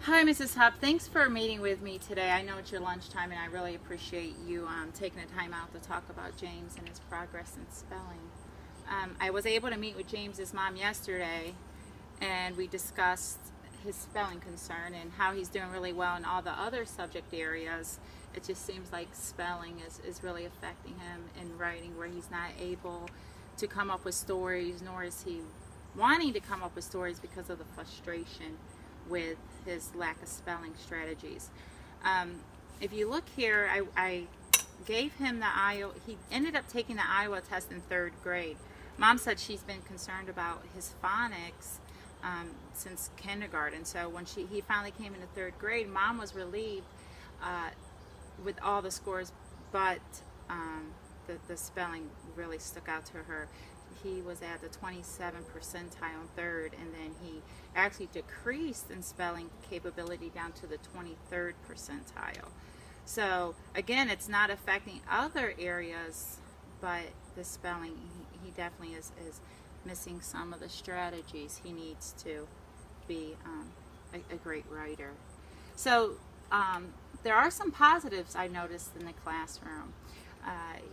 Hi, Mrs. Hupp. Thanks for meeting with me today. I know it's your lunchtime, and I really appreciate you taking the time out to talk about James and his progress in spelling. I was able to meet with James's mom yesterday, and we discussed his spelling concern and how he's doing really well in all the other subject areas. It just seems like spelling is really affecting him in writing, where he's not able to come up with stories, nor is he wanting to come up with stories because of the frustration with his lack of spelling strategies. If you look here, I gave him the Iowa, he ended up taking the Iowa test in 3rd grade. Mom said she's been concerned about his phonics since kindergarten. So when he finally came into 3rd grade, Mom was relieved with all the scores, but the spelling really stuck out to her. He was at the 27th percentile in 3rd, and then he actually decreased in spelling capability down to the 23rd percentile. So again, it's not affecting other areas, but the spelling, he definitely is missing some of the strategies he needs to be a great writer. So there are some positives I noticed in the classroom.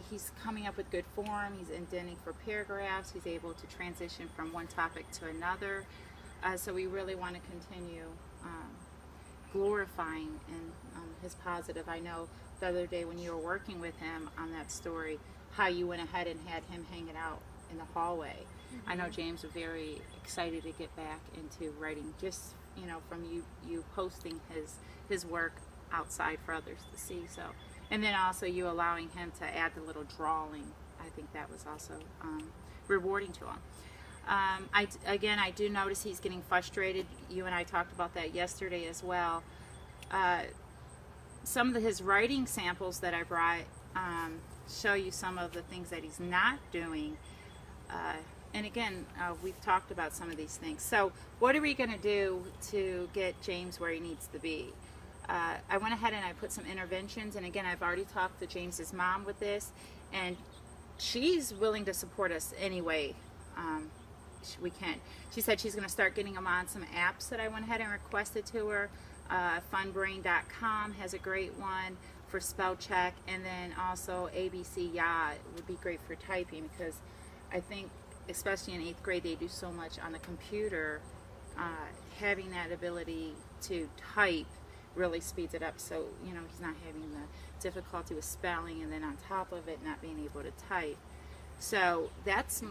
He's coming up with good form, he's indenting for paragraphs, he's able to transition from one topic to another. So we really want to continue glorifying in his positive. I know the other day when you were working with him on that story, how you went ahead and had him hanging out in the hallway. Mm-hmm. I know James was very excited to get back into writing, just from you posting his work outside for others to see. So. And then also you allowing him to add the little drawing. I think that was also rewarding to him. I do notice he's getting frustrated. You and I talked about that yesterday as well. Some of his writing samples that I brought show you some of the things that he's not doing. And again, we've talked about some of these things. So what are we going to do to get James where he needs to be? I went ahead and I put some interventions, and again, I've already talked to James's mom with this, and she's willing to support us any way we can. She said she's going to start getting him on some apps that I went ahead and requested to her. Funbrain.com has a great one for spell check, and then also ABC Yacht would be great for typing, because I think especially in 8th grade they do so much on the computer. Having that ability to type really speeds it up, so he's not having the difficulty with spelling, and then on top of it not being able to type. So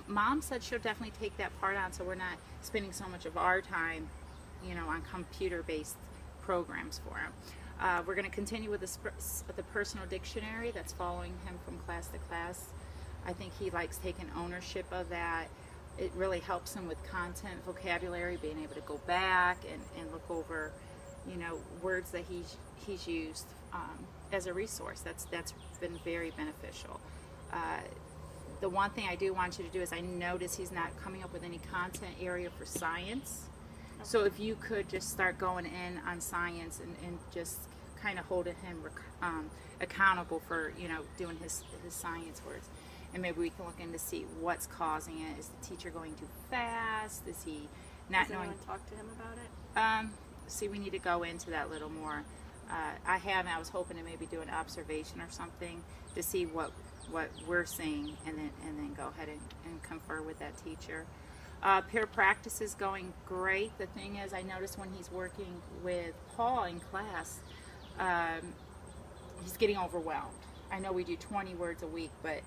Mom said she'll definitely take that part on, so we're not spending so much of our time on computer-based programs for him. We're going to continue with the personal dictionary that's following him from class to class. I think he likes taking ownership of that. It really helps him with content, vocabulary, being able to go back and look over words that he's used as a resource. That's been very beneficial. The one thing I do want you to do is, I notice he's not coming up with any content area for science. Okay. So if you could just start going in on science and just kind of holding him accountable for doing his science words. And maybe we can look in to see what's causing it. Is the teacher going too fast? Is he not knowing? Has anyone talked to him about it? See, we need to go into that a little more. I was hoping to maybe do an observation or something to see what we're seeing, and then go ahead and confer with that teacher. Peer practice is going great. The thing is, I noticed when he's working with Paul in class, he's getting overwhelmed. I know we do 20 words a week, but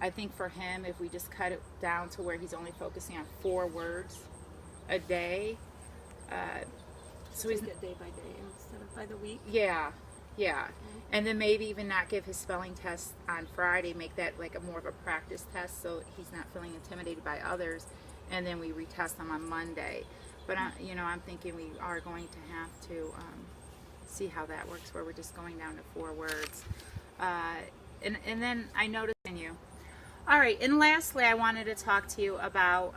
I think for him, if we just cut it down to where he's only focusing on 4 words a day, so he's get day by day instead of by the week. Yeah. And then maybe even not give his spelling test on Friday, make that like more of a practice test, so he's not feeling intimidated by others, and then we retest them on Monday. But I'm thinking we are going to have to see how that works, where we're just going down to 4 words. And then I noticed in you. All right, and lastly, I wanted to talk to you about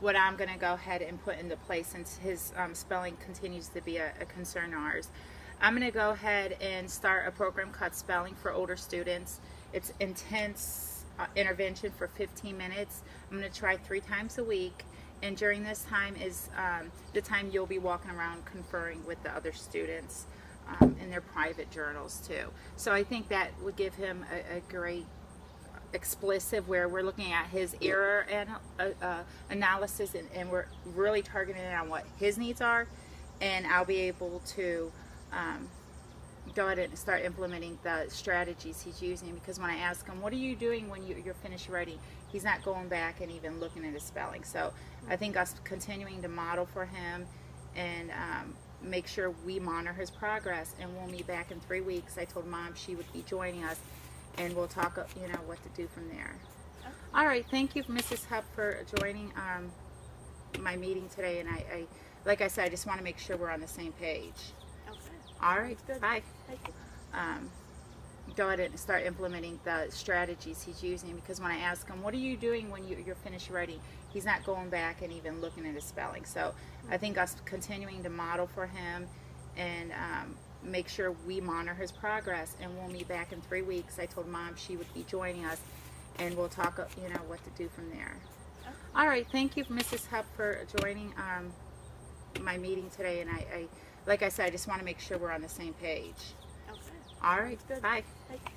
what I'm going to go ahead and put into place, since his spelling continues to be a concern of ours. I'm going to go ahead and start a program called Spelling for Older Students. It's intense intervention for 15 minutes. I'm going to try 3 times a week, And during this time is the time you'll be walking around conferring with the other students in their private journals too. So I think that would give him a great explicit where we're looking at his error and analysis, and we're really targeting it on what his needs are, and I'll be able to go ahead and start implementing the strategies he's using, because when I ask him, what are you doing when you're finished writing, he's not going back and even looking at his spelling. So I think us continuing to model for him and make sure we monitor his progress, and we'll meet back in 3 weeks. I told Mom she would be joining us, and we'll talk, what to do from there. Okay. All right, thank you, Mrs. Hupp, for joining my meeting today. And I like I said, I just want to make sure we're on the same page. Okay. All right, bye. Thank you. Go ahead and start implementing the strategies he's using, because when I ask him, what are you doing when you're finished writing, he's not going back and even looking at his spelling. So I think us continuing to model for him and make sure we monitor his progress, and we'll meet back in 3 weeks. I told Mom she would be joining us, and we'll talk, what to do from there. Okay. All right, thank you, Mrs. Hupp, for joining my meeting today. And I like I said, I just want to make sure we're on the same page. Okay. All right, bye. Thank you.